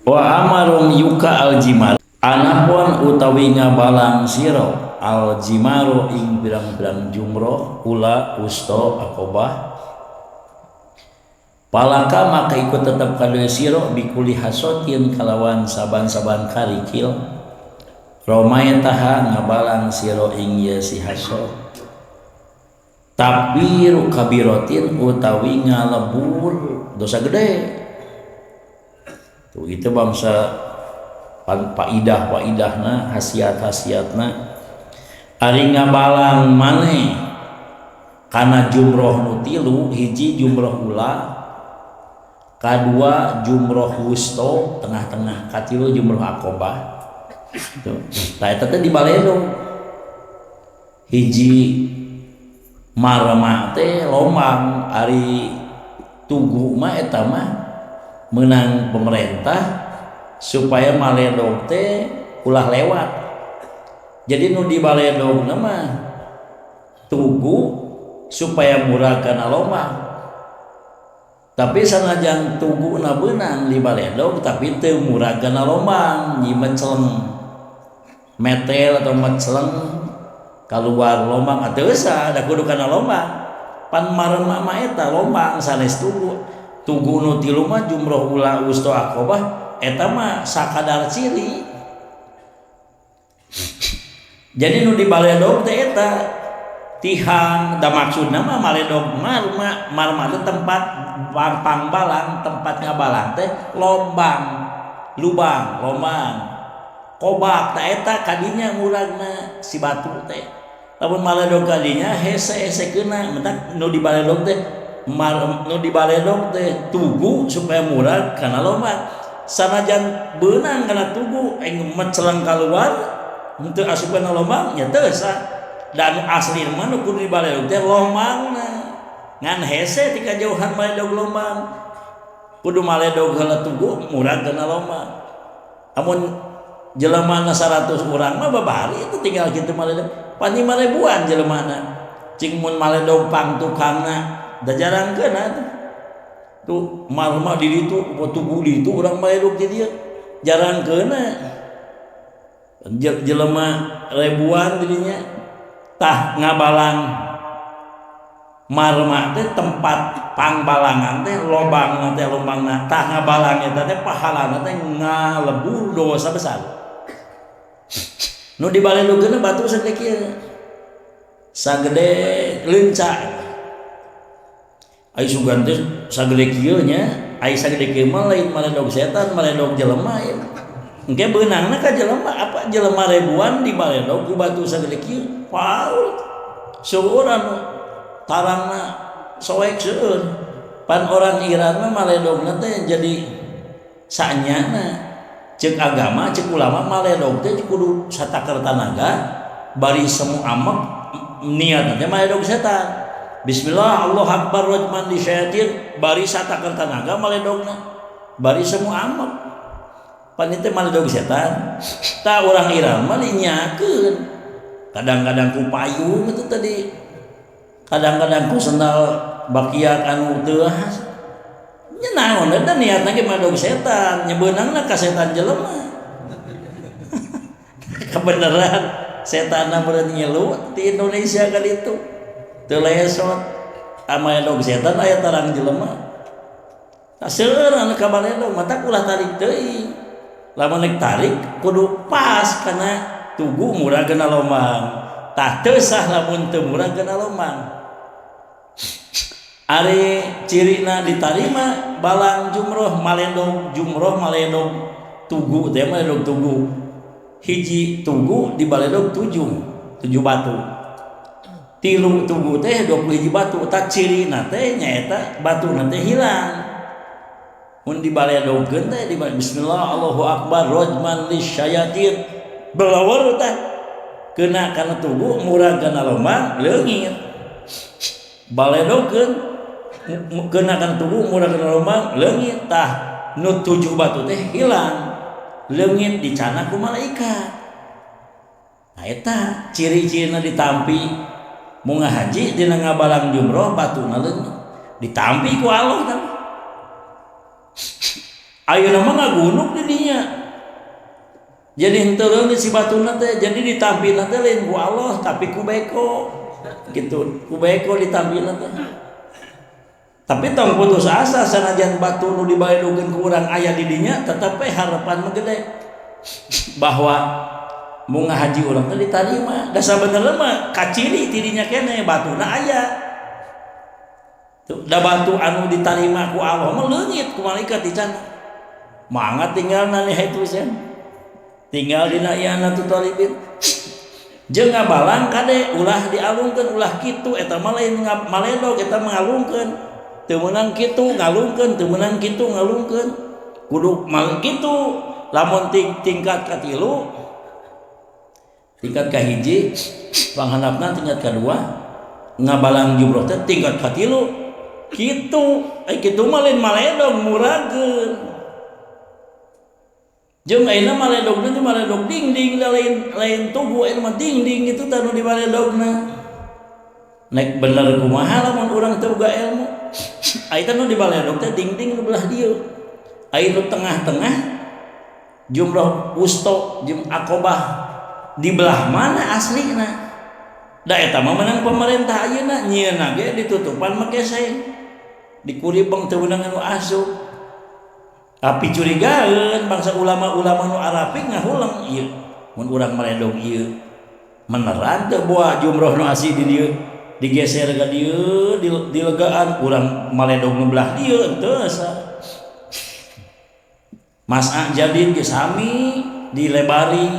Wa amarum yuka aljimar anapun utawi ngabalang siro aljimaro ing birang-birang jumroh ula usto akobah palaka maka ikut tetap kadue siro bikuli hasotin kalawan saban-saban karikil romaya taha ngabalang siro ing ye si hasot tapi rukabirotin utawi ngalebur dosa gede tuh itu bangsa paidahna hasiat-hasiatna ari ngabalang maneh kana jumroh nu tilu hiji jumroh ula kadua jumroh wusto tengah-tengah katilu jumroh akobah tuh tah eta teh dibaledo hiji marma teh lombang ari tugu mah eta mah menang pemerintah supaya maledog teh ulah lewat jadi nu di baledog nama tugu supaya murah kana lombang tapi sanajan tugu na beunang di baledog tapi teu murah kana lombang nyi meceleng metel atau meceleng keluar lombang atuh asa da kudu kana lombang pan marema mah eta lombang sanes tugu nu tilu mah jumroh ula usto akobah eta mah sakadar ciri jadi nu di baledog teh eta tihang da maksudna mah maledog marma teh tempat pangbalang tempat ngabalang teh lombang kobak tah eta kadinya muragna si batu teh lamun maledog kadinya hese keuna mentak nu di baledog teh nu di baledog teh tugu supaya murah kana lombang sanajan beunang kana tugu ing mencelang keluar henteu asup kana lombang nya teu sah dan asli mah nu kudu di baledog teh lombangna ngan hese ti kajauhan maledog lombang kudu maledog heula tugu murah kana lombang amun jelema na 100 urang mah babari itu tinggal kitu maledog pan 5.000-an jelemana cing mun maledog pang tukangna da jarangkeun atuh tuh marma di ditu tugu di ditu urang maledog di dieu jarangkeun jelema ribuan didinya tah ngabalang marma teh tempat pangbalangan teh lombangna tah ngabalang eta teh pahalana teh ngalebur dosa besar nu dibaledogkeun batu sagede kieu sagede leunca ai sugan teh sagede kieu nya ai sagede kieu mah lain maledog setan maledog jelema ya engke beunangna ka jelema apa jelema ribuan dibaledog ku batu sagede kieu paul seueur anu tarangna soek seueur pan orang Iran mah maledogna teh jadi sanyana ceuk agama ceuk ulama maledog teh kudu satakar tanaga bari semu amek niatna teh maledog setan bismillah Allah akbar rajman di syayatin bari satakar tanaga maledogna bari semu amek pan teh maledog setan tah urang Iran mah dinyakeun kadang-kadang ku payung itu tadi kadang-kadang ku sendal bakiak anu teu nya naon eta niatna ge maledog setan nya beunangna ka setan jelema kebenaran setanna meureun ngilu di Indonesia kali itu teu lesot maledog setan aya tarang jelema seueur anu kabaledog mata ulah tarik teuing lamun nek tarik kudu pas kana tugu murah kana lombang tah teu sah lamun teu murah kana lombang ari cirina ditarima balang jumroh maledog tugu teh maledog tugu hiji tugu di baledog 7 batu tilu tugu teh 21 batu tak cirina teh nyaeta batuna teh hilang mun di baledogkeun teh di bismillah Allahu akbar rajman lisyayatin belawar teh keuna kana tugu murah kana lombang leungit baledogkeun keuna kana tugu murah kana lombang leungit tah nu 7 batu teh hilang leungit dicana ku malaikat nah eta ciri-cirina ditampi mun ngahaji dina ngabalang jumroh batuna leungit ditampi ku Allah tah ayeuna mah ngagunuk di dinya jadi henteu leungit si batuna teh jadi ditampilna teh lain ku Allah tapi ku beko gitu ku beko ditampilna teh tapi tong putus asa sanajan batu nu dibaledogeun ku urang aya di dinya tetep harapan mah gede bahwa mau ngahaji urang teh ditarima da sabenerna mah kacili ti dinya keneh batuna aya tuh da batu anu ditarima ku Allah mah leungit ku malaikat di sana mangga tinggal na itu sen tinggal dina iana tu talibin jeung ngabalang kade ulah dialungkeun ulah kitu eta mah lain maledog eta mengalungkeun teu meunang kitu ngalungkeun teu meunang kitu ngalungkeun kudu mal kitu lamun tingkat katilu tingkat kahiji panghandapna tingkat kadua ngabalang jumroh teh tingkat katilu kitu kitu mah lain maledog murageun jeung ayeuna maledogna teh maledog dingding da lain tugu ayeuna mah dingding itu tanu di maledogna nek bener kumaha lamun urang teu boga ilmu ayeuna nu di baledog teh dingding nu belah dieu ayeuna nu tengah-tengah jumroh wusta jeung aqobah di belah mana aslina da eta mah menang pemerintah ayeuna nyieunna ge ditutupan make seng dikuribeng teu meunang anu asup tapi curigaeun bangsa ulama-ulama nu arafik ngahulang ieu mun urang maledog ieu meneran teu boa jumroh nu asli di dieu digeser ka dieu dilegaan urang maledog nu belah dieu henteu asa mas'a jadid ge sami dilebari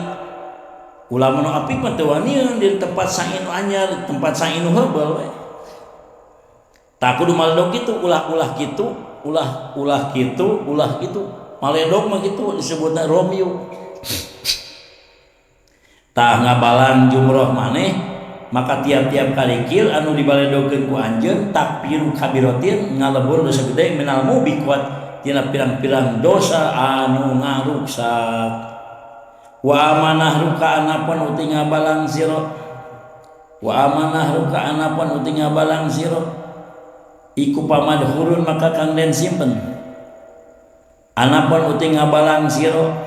ulama nu apik mah teu wanieun di tempat sainu anyar tempat sainu heubeul we tah kudu maledog kitu ulah kitu ulah kitu maledog mah kitu disebutna Romeo tah ngabalan jumroh maneh maka tiap-tiap karikil anu dibaledogkeun ku anjeun takbiru kabiratin ngalebur dosa gede minal mubiqat tina pirang-pirang dosa anu ngaruksak wa amanah ruka anapun uti ngabalang sira wa amanah ruka anapun uti ngabalang sira iku pamadhurun maka kang den simpen anapun uti ngabalang sira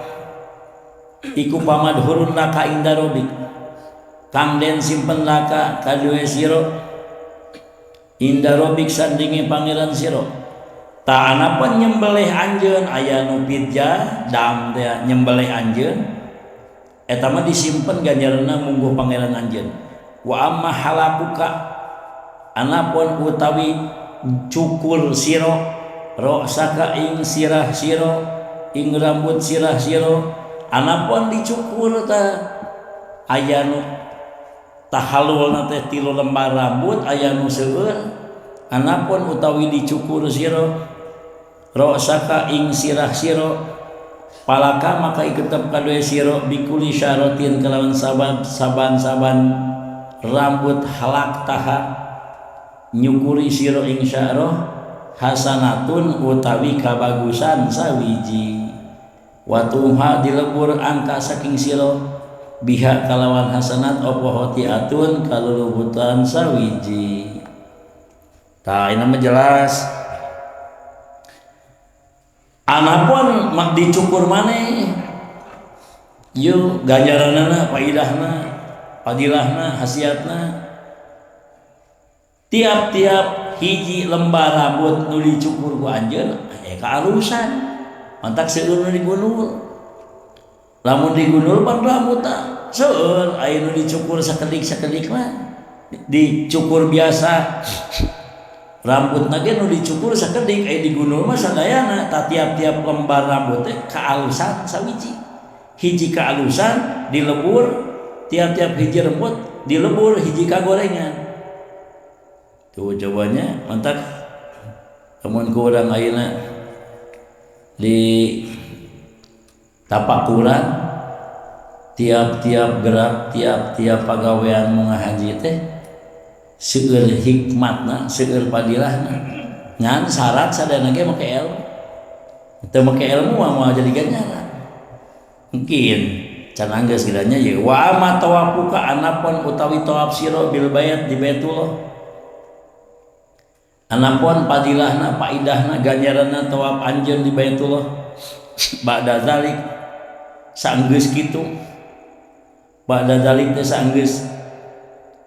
iku pamadhurun laka inda rabbik kang den simpen laka kadue siro inda rabbik sandinge pangeran siro ta anapun nyembelih anjeun aya nu pidja dam teh nyembelih anjeun eta mah disimpen ganjaranna mungguh pangeran anjeun wa amma halakuka anapun utawi cukur siro rosaka ing sirah siro ing rambut sirah siro anapun dicukur ta aya nu tahalulna teh 3 lembar rambut aya nu seueur anapun utawi dicukur sira rosaka ing sirah sira palaka maka iketep kadue sira bikuli syaratin kalawan saban rambut halak taha nyukuri sira ing syarah hasanatun utawi kabagusan sawiji watuha dilebur angka saking sira biha kalawan hasanat apa hotiatun kalulubutan sawiji tah ini mah jelas anapun mak dicukur maneh ieu ganjaranna faidahna fadilahna hasiatna tiap-tiap hiji lembar rambut nu dicukur ku anjeun kaalusan mantak seueur nu digunul lamun digunul pan rambutna seueur aya nu dicukur sakedik mah dicukur biasa rambutna ge nu dicukur sakedik aya digunul mah sadayana ta tiap-tiap lembar rambut teh kaalusan sawiji hiji kaalusan dilebur tiap-tiap hiji rambut dilebur hiji kagorengan tuh cobanya mantak lamun ku urang ayeuna di tapakuran tiap-tiap gerak tiap-tiap pagawean mau ngahaji teh seueur hikmatna seueur padilahna ngan syarat sadana ge make ilmu teu make ilmu mah jadi ganjaran mungkin can anggeus kiranya ye wa ma tawafuka anapun utawi tawaf sira bil bait di Baitullah anapun padilahna faidahna ganjaranna tawaf anjeun di Baitullah ba'da zalik saenggeus kitu pada dalik teh saenggeus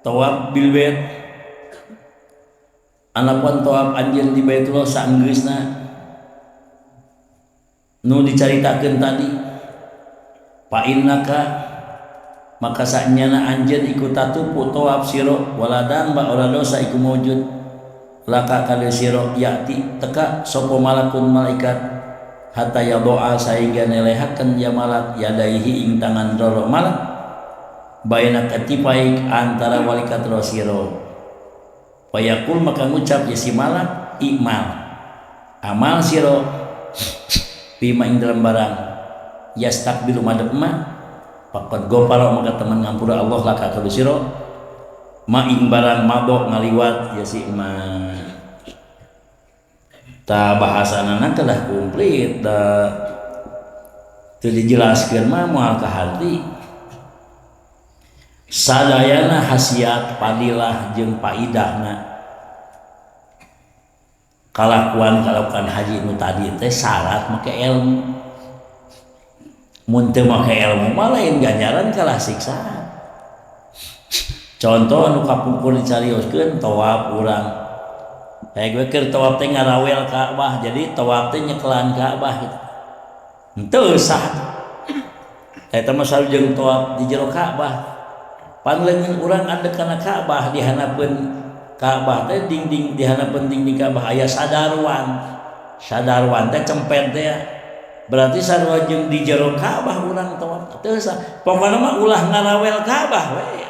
tawaf bil bait anapun tawaf anjeun di Baitullah saenggeusna nu dicaritakeun tadi fa innaka maka saknyana anjeun iku tatupu tawaf sira waladan ba ora dosa iku maujud laka kade sira yati teka sapa malakun malaikat hatta ya doa sehingga nelehakeun ya malak yadaihi ing tangan roro malak baina katipai antara walikat ro sira payakul maka ngucap ya si malak imal amal sira bima ing dalam barang yastakbilu madep ma faqad ghafara maka teman ngampura Allah laka kade sira ma ing barang mabok ngaliwat ya si ma ta bahasanana telah komplit da teu dijelaskeun mah moal ka hati sadayana hasiat padilah jeung paidahna kalakuan haji nu tadi teh syarat make ilmu mun teu make ilmu mah lain ganjaran kalah siksaan. Contoh anu kapungkur dicarioskeun tawaf urang. Kayak gue keur tawaf teh ngarawel Ka'bah, jadi tawaf teh nyekelan Ka'bah gitu. Henteu sah. Eta mah sareng tawaf di jero Ka'bah. Pan leungeun urang adek kana Ka'bah di hanapeun Ka'bah teh dinding di hanapeun dinding Ka'bah aya sadarwan. Sadarwan teh cempet teh. Berarti sarua jeung di jero Ka'bah urang tawaf. Teu sah. Pokona mah ulah ngarawel Ka'bah we.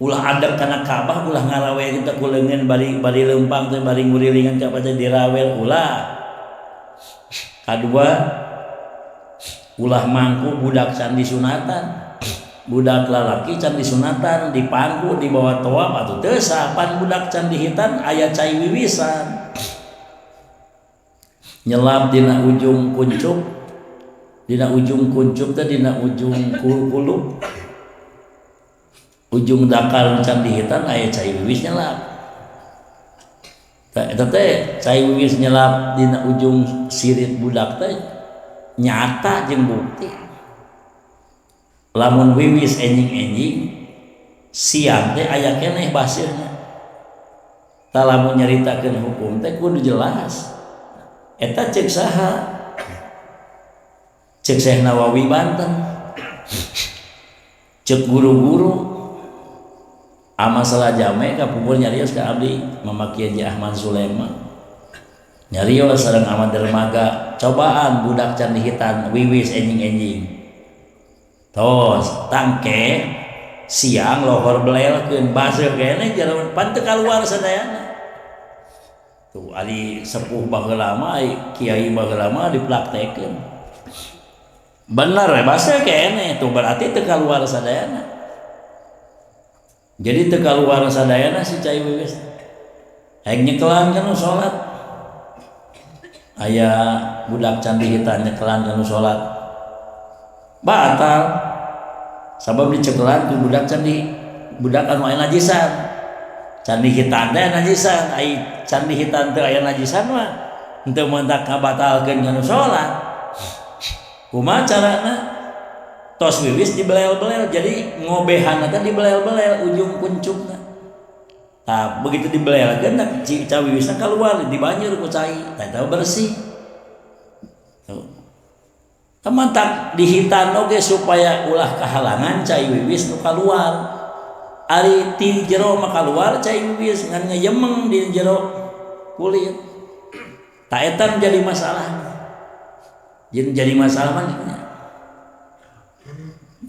Ulah adek kana Ka'bah ulah ngarawe kita kuleungeun bari leumpang teh bari ngurilingan Ka'bah teh dirawel ulah. Kadua ulah mangku budak can disunatan. Budak lalaki can disunatan dipangku di bawah tawaf atuh teu sapan budak can dihitan aya cai wiwisan. Nyelap dina ujung kuncup. Dina ujung kuncup teh dina ujung kulub. Ujung dakar can dihitan aya cai wiwis nyelap. Eta teh cai wiwis nyelap dina ujung sirit budak teh nyata jeung bukti. Lamun wiwis enjing-enjing siang teh aya keneh basirna. Tah lamun nyaritakeun hukum teh kudu jelas. Eta ceuk saha? Ceuk Syekh Nawawi Banten. Ceuk guru-guru masalah jame kapungkur nyarios ka abdi Mama Kiai Haji Ahmad Sulaiman nyarios sareng Ahmad Dermaga cobaan budak can dihitan wiwis enjing-enjing tos tangke siang lohor belelkeun baseuh kene jalan pan teu kaluar sadayana tuh ali sepuh baheula mah kiai baheula mah dipraktekeun bener we baseuh kene tuh berarti teu kaluar sadayana. Jadi teu kaluar sadayana si cai wiwis. Hayang nyekelan kana salat. Aya budak can dihitan nyekelan kana salat. Batal. Sabab dicekelan ku budak can di budak anu aya najisan. Can dihitan teh najisan, ai can dihitan teu aya najisan mah henteu mentak ngabatalkeun kana salat. Kumaha carana? Tos wiwis dibelel-belel jadi ngobehan teh dibelel-belel ujung kuncupna. Tah begitu dibelelkeun cai wiwisna keluar dibanjur ku cai tah bersih. Tuh. Temantak dihitan oge supaya ulah kahalangan cai wiwis nu keluar. Ari ti jero mah keluar cai wiwis ngan ngeyemeng di jero kulit. Tah eta jadi masalah. Jadi masalah mah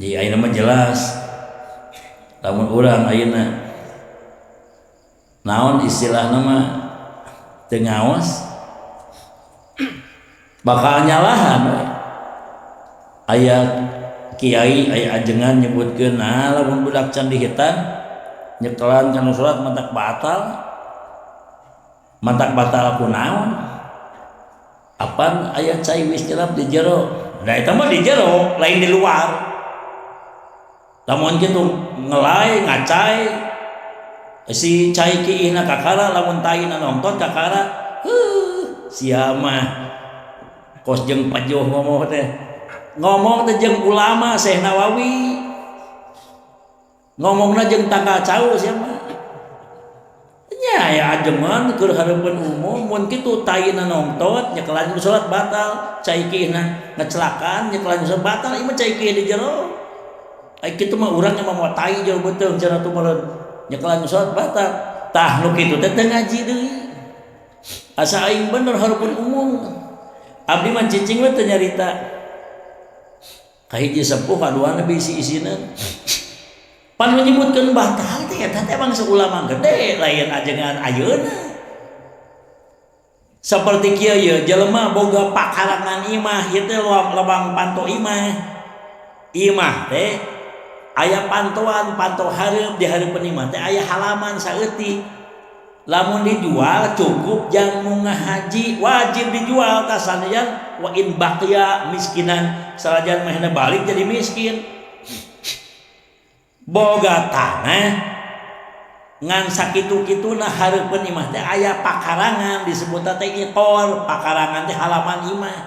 jadi ayeuna mah jelas lamun urang ayeuna naon istilahna mah teu ngaos bakal nyalahan we. Aya kiai aya ajengan nyebutkeun nah lamun budak can dihitan nyekelan kana salat mantak batal kunaon apan aya cai wis jelap di jero da eta mah di jero lain di luar. Lamun kitu ngelai ngacai si cai kiina kakara lamun taina nongton kakara sia mah kos jeung pajoh ngomong teh ngomong teh jeung ulama Syekh Nawawi, ngomongna jeung tangga cau siapa nya ya ajeman keur hareupeun umum mun kitu taina nongtot nyekelan salat batal cai kihna ngecelakaan nyekelan salat batal ieu mah cai kih di jero ai kitu mah urang mah moal tai jero beuteung cenah tu meureun nyekelan salat batal tah nu kitu teh teu ngaji deui asa aing bener hareupeun umum abdi mah cicing we teu nyarita kahiji sepuh kaduana bisi isineun pan menyebutkan batal teh eta teh bangsa ulama gede lain ajengan ayeuna saperti kieu ye jelema boga pakarangan imah ieu teh lobang panto imah teh aya pantoan panto hareup di hareupeun imah teh aya halaman saeutik lamun dijual cukup jang munggah haji wajib dijual tasanajan wa in baqiya miskinan salajan mehna balik jadi miskin boga tanah ngan sakitu-kituna hareupeun imah teh aya pakarangan disebut teh iqor pakarangan teh halaman imah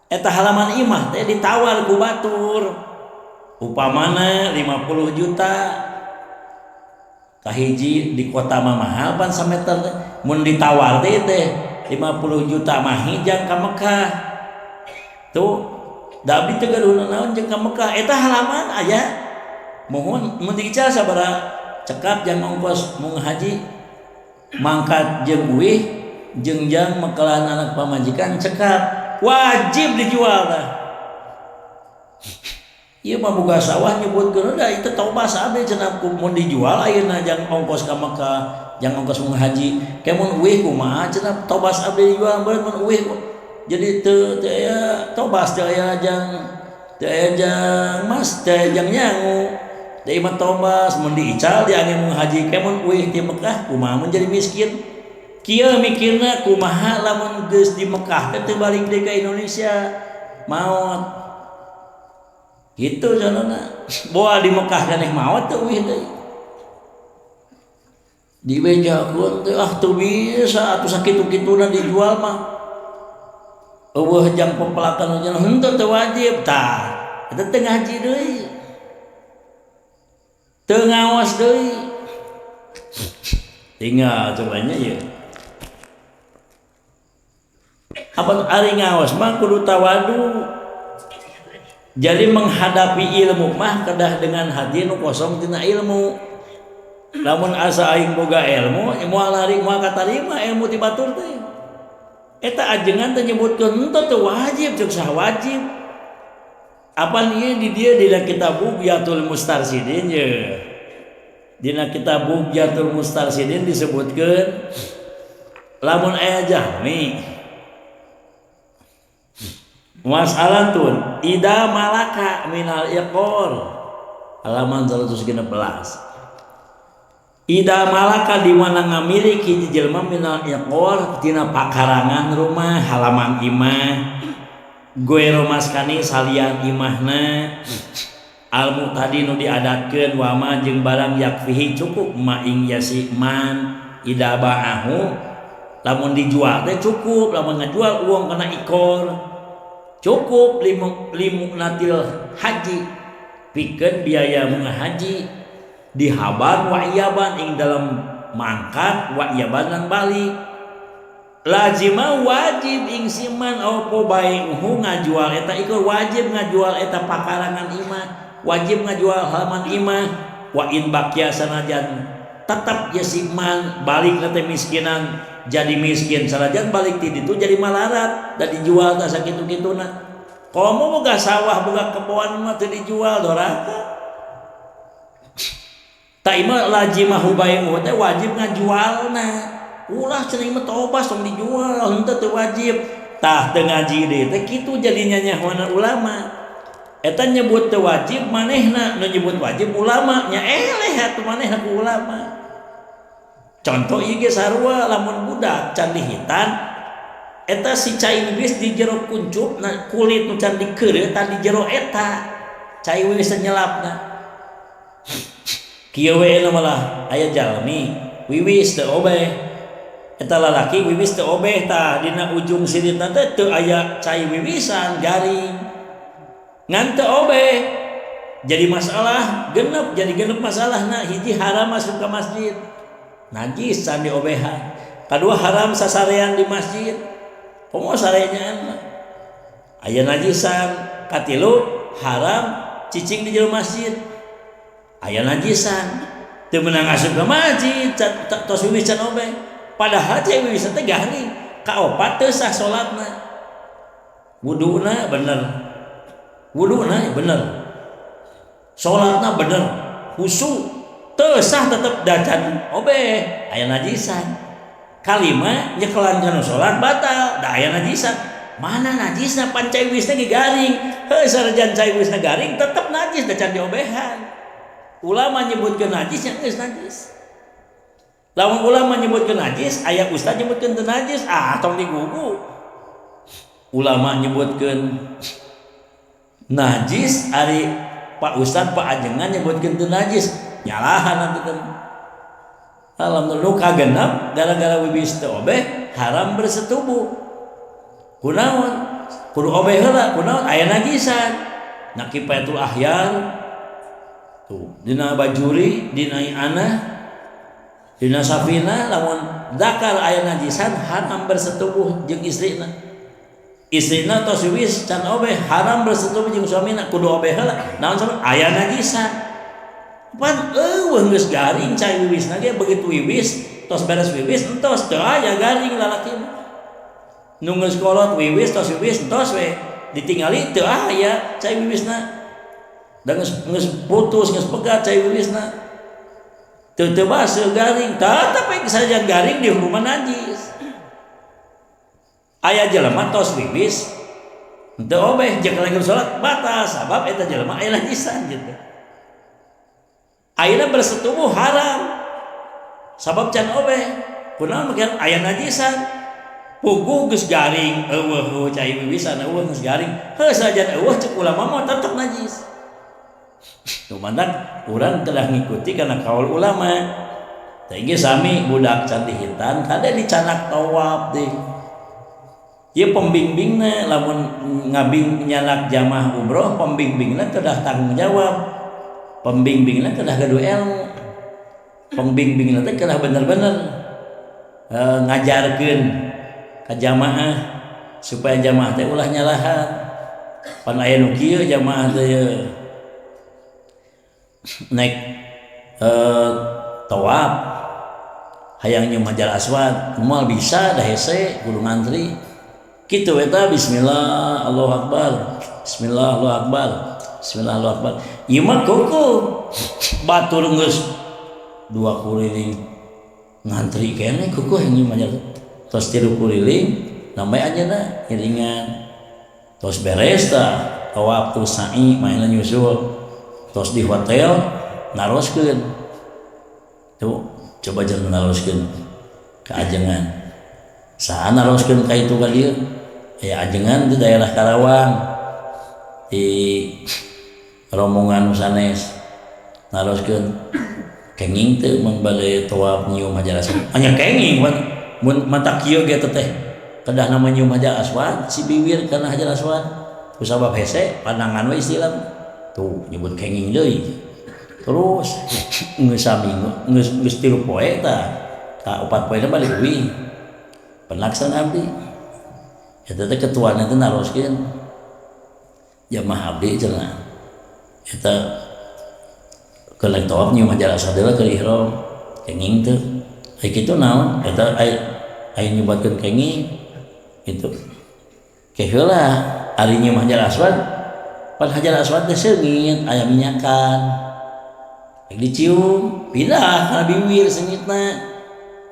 eta halaman imah teh ditawar ku batur upamana 50 juta kahiji di kota mah mahal pan sameter teh mun ditawar teh 50 juta mah hijang ka Mekah tuh da abdi teh gaduhna naon jeung ka Mekah eta halaman aya mohon mun diical sabaraha cekap jang ongkos mung haji mangkat jeung uih jeung jang mekelan anak pamajikan cekap wajib dijual tah ieu mah boga sawah nyebutkeun da itu tobas abdi cenah mun dijual ayeuna jang ongkos ka Mekah jang ongkos mung haji ke mun uih kumaha cenah tobas abdi dijual beureuh mun uih jadi teu aya tobas teu aya jang mas teu jang nyangu da imah tobas mun diical diangge mung haji ke mun uih di Mekah kumaha mun jadi miskin kieu mikirna kumaha lamun geus di Mekah teh balik deui ka Indonesia maot gitu janana boa di Mekah keneh maot teh uih deui dibejakeun teh teu bisa atuh sakitu-kituna dijual mah eueuh jang pepelakan cenah henteu teu wajib tah eta teh ngaji deui teu ngaos deui tinggal cobanya ya apa ari ngaos mah kudu tawadu jadi menghadapi ilmu mah kedah dengan hati nu kosong tina ilmu lamun asa aing boga ilmu moal lari moal katarima ilmu ti batur teh eta ajengan teh nyebutkeun henteu teu wajib ceuk saha wajib apa ieu di dieu dina kitab Bughyatul Mustarsyidin ye dina kitab Bughyatul Mustarsyidin disebutkeun lamun aya jahmi mas'alatun ida malaka minal iqor halaman 116 ida malaka di mana ngamiliki jelema minal iqor tina pakarangan rumah halaman imah goero maskani salian imahna almu tadi nu diadatkeun wama jeung barang yakfihi cukup maing yasi man ida ba'ahu lamun dijual teh cukup lamun ngajual uang kana ikor cukup limu natil haji pikeun biaya mun haji dihaban wa iyaban ing dalam mangkat wa iyaban lan balik lazima wajib ing siman opo bae ngajual eta ikor wajib ngajual eta pakarangan imah wajib ngajual halaman imah wa in baqiya sanajan tetap ya siman balik teh miskinan jadi miskin sanajan balik ti ditu jadi malarat da dijual ta sakitu-kituna komo boga sawah boga kebon mah teu dijual doraka ta imah lazimah bae teh wajib ngajualna ulah cenah mah tobas tong dijual henteu teu wajib tah teu ngaji deui teh kitu jadinya nyahoana ulama eta nyebut teu wajib manehna nu nyebut wajib ulama nya eleh atuh manehna ku ulama contoh ieu ge sarua lamun budak can dihitan eta si cai wis di jero kuncup na kulit nu can dikeureuh tah di jero eta cai wis nyelapna kieu we malah aya jalmi wiwis teu obeh eta lalaki wiwis teu obeh tah dina ujung sirina teh teu aya cai wiwisan garing ngan teu obeh jadi masalah genep, jadi genep masalah. Nah hiji haram masuk ke masjid najis can diobehan, kadua haram sasarean di masjid komo sarenyaan aya najisan, katilu haram cicing di jero masjid aya najisan teu meunang asup ka masjid tos wiwis can obeh, padahal cai wiwis teh garing, kaopat teu sah salatna, wuduna bener, wuduna bener, salatna bener, khusyuk, teu sah tetep dacan obeh aya najisan. Kalima nyekelan kana salat batal, da aya najisan. Mana najisna pan cai wiwisna ge garing, heuh sarajan cai wiwisna garing tetep najis da can diobehan. Ulama nyebutkeun najis nya geus najis. Lamun ulama nyebutkeun najis, aya ustaz nyebutkeun teu najis, tong digugu. Ulama nyebutkeun najis, ari Pak Ustaz Pak Ajengan nyebutkeun teu najis, nyalahan nanti kan. Alhamdulillah kagenap gara-gara wiwis teu obeh haram bersetubuh. Kunaon? Kudu obeh heula, kunaon? Aya najisan. Na kifayatul ahyar tuh dina bajuri, dina anah, dina safina lamun zakar aya najisan haram bersetubuh jeung istrina. Istrina tos wiwis can obeh haram bersetubuh jeung suamina, kudu obeh heula. Naon sabab aya najisan. Pan geus garing cai wiwisna ge begitu wiwis tos beres wiwis entos teu aya garing lalaki nu geus kolot wiwis tos wiwis entos we ditingali teu aya cai wiwisna da geus putus geus pegat cai wiwisna teu baseuh garing tapi sajajan garing di hukuman najis. Aya jelema tos wiwis teu obeh jeung langsung salat batal sabab eta jelema aya najisan gitu. Ayeuna bersetubuh haram sabab can obeh kunaon makian aya najisan puguh geus garing eueuh cai wiwisan eueuh geus garing heuh sajan eueuh cek ulama mah tetep najis. Tumandak urang telah ngikuti kana kaul ulama teh ge sami budak can dihitan kada dicanak tawaf deui ieu pembimbingna lamun ngabing nyanak jamaah umroh pembimbingna kedah tanggung jawab, pembimbingna kedah gaduh ilmu, pembimbingna teh kedah bener-bener ngajarkeun ka jamaah supaya jamaah teh ulah nyalahan. Pan aya nu kieu jamaah teh naik tawaf hayang nyeum Hajar Aswad moal bisa da hese kudu ngantri kitu eta bismillah Allahu akbar bismillah Allahu akbar bismillah Allahu akbar ieu mah kuku batur geus 2 kuliling ngantri keneh kuku hayang Hajar tos 3 kuliling namai anjeunna ngiringan tos beres tah tawaf tu sa'i mainan nyusul tos di hotel naroskeun tuh coba jangan naroskeun ke Ajengan saha naroskeun ka itu ka dieu aya Ajengan di daerah Karawang di rombongan sanes naroskeun kenging teu mun bade tawaf nyium Hajar Aswad anya kenging mun mata kieu ge teh kedah nama nyium Hajar Aswad si bibir kana Hajar Aswad kusabab hese pandangan we istilah tuh nyebut kenging deui terus geus sami geus 3 poe tah 4 poe balik deui penaksan abdi eta teh ketuana teh naroskeun jamaah abdi cenah eta kelek tawaf nyium Hajar Aswad heula keur ihram kenging teh ai kitu naon eta ai nyobatkeun kenging gitu ke heula ari nyium Hajar Aswad pan Hajar Aswad teh seungit aya minyakan rek dicium pindah kana bibir seungitna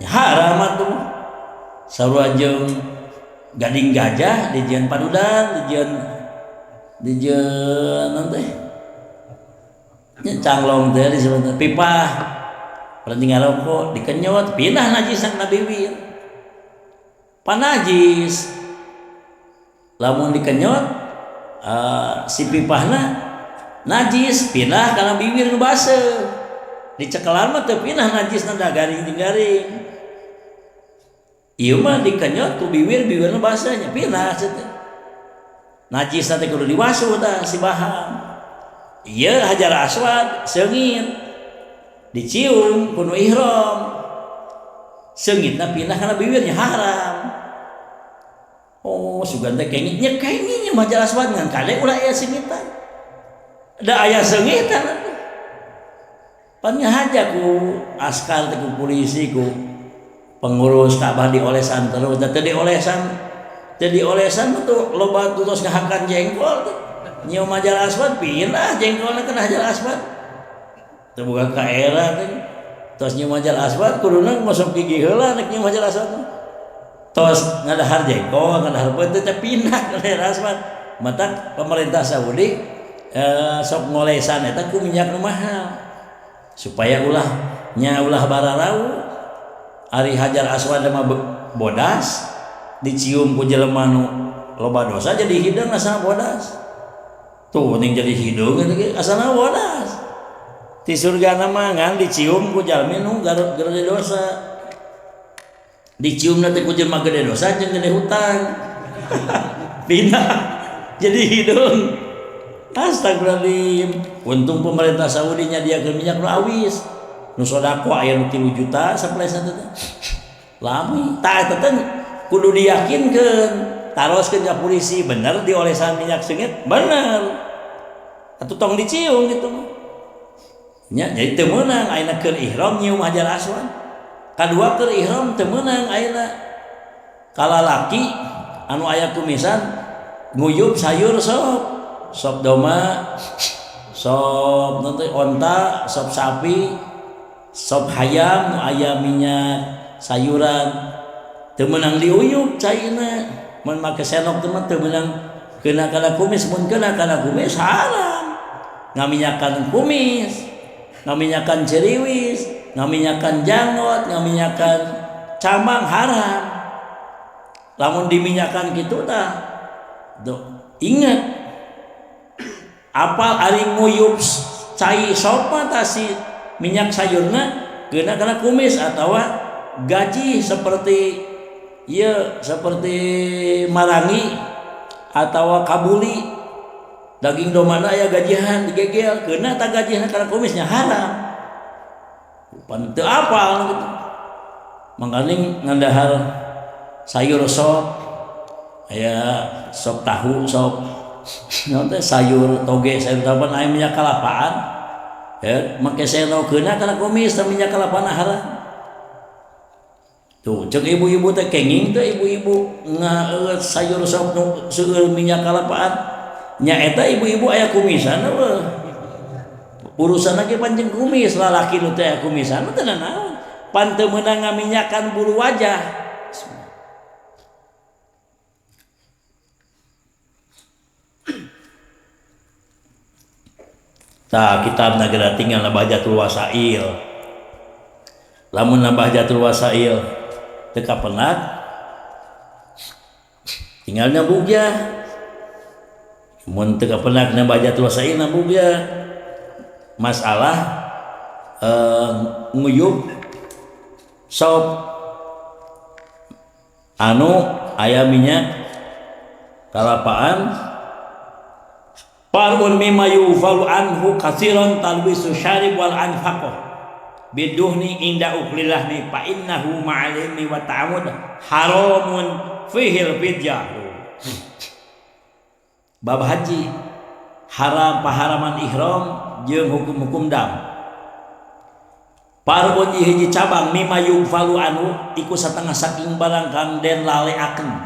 nya haram atuh sarua jeung gading gajah dijieun padudan dijieun naon teh nya canglong teh disebutna pipah berhenti ngarokok dikenyot pindah najisan kana bibir pan najis lamun dikenyot si pipahna najis pindah kana bibir nu baseuh dicekelan mah teu pindah najisna da garing jeung garing ieu mah dikenyot ku bibirna baseuh nya pindah cenah najis teh kudu diwasuh tah si Baham. Ieu Hajar Aswad seungit dicium kudu ihram. Seungitna pindah kana bibirnya haram. Oh, sugan teh kengit nya kengitnya Hajar Aswad ngan kade ulah aya seungitan. Da aya seungitan. Pan ngahaja ku askar teh ku polisi ku pengurus Ka'bah diolesan terus da teu diolesan tuh loba terus ngahakan jengkol tuh. Nyium Hajar Aswad pindah jengkolna kana Hajar Aswad. Teu boga kaera teh. Tos nyium Hajar Aswad kuduna ngosok gigi heula nek nyium Hajar Aswad. Tos ngadahar jengkol, ngadahar beuteut teh pindah ka Hajar Aswad. Mata pemerintah Saudi sok ngolesan eta ku minyak nu mahal. Supaya ulah bararau ari Hajar Aswad mah bodas dicium ku jelema nu loba dosa jadi hidung asana bodas. Tuh ning jadi hidung gitu asana bodas. Di surga mah ngan dicium ku jalmi nu gede dosa. Dicium nanti ku jelema gede dosa jeung gede hutang. Pindah jadi hidung. Astagfirullahaladzim. Untung pemerintah Saudi nyadiakeun minyak nu awis. Nu sodako aya nu 3 juta saplesna teh. Lami tah eta teh kudu diyakinkeun. Taroskeun ka polisi bener diolesan minyak seungit, bener. Atuh tong dicium gitu mah. Nya jadi teu meunang ayeuna keur ihram nyium Hajar Aswad. Kadua keur ihram teu meunang ayeuna. Kalalaki anu aya kumisan nguyub sayur sop doma, sop nanti onta, sop sapi, sop hayam, aya minyak sayuran. Teu meunang diuyub caina. Mun make senok teh mah teu meunang keuna kana kumis, mun keuna kana kumis haram. Ngaminyakan kumis, ngaminyakan ceriwis, ngaminyakan janggot, ngaminyakan cambang haram. Lamun diminyakan kitu tah ingat apal ari nguyub cai sop tah si minyak sayurna keuna kana kumis atawa gaji seperti marangi atawa kabuli daging domana aya gajihan digegel keuna tah gajihan kana kumisnya haram. Pan teu apal gitu. Mangkaning ngandahar sayur sop aya sop tahu sop nanti sayur toge sayur tapan aya minyak kalapaan ya make seno keuna kana kumis teh minyak kalapaan haram. Tuh cek ibu-ibu teh kenging teh ibu-ibu ngaeueut sayur sop nu seueur minyak kalapaan nya eta ibu-ibu aya kumisan eueuh urusanna ge panjang kumis lalaki nu teh aya kumisan teh naon pan teu meunang ngaminyakan bulu wajah. Tah kitab nagara tinggal Bahjatul Wasail. Lamun Bahjatul Wasail teu kapenat tinggal nabugja. Mun teu kapenat Bahjatul Wasail nabugja. Masalah nguyub sop anu aya minyak kalapaan. Parun mimma yufalu anhu katsiran talbisu syarib wal anfaqah biduhni inda uklilahni fa innahu ma'alimi wa ta'amud haramun fihil fidyah. Bab haji haram paharaman ihram jeung hukum-hukum dam. Parun hiji cabang mimma yufalu anhu iku satengah saking barang kang den laleakeun.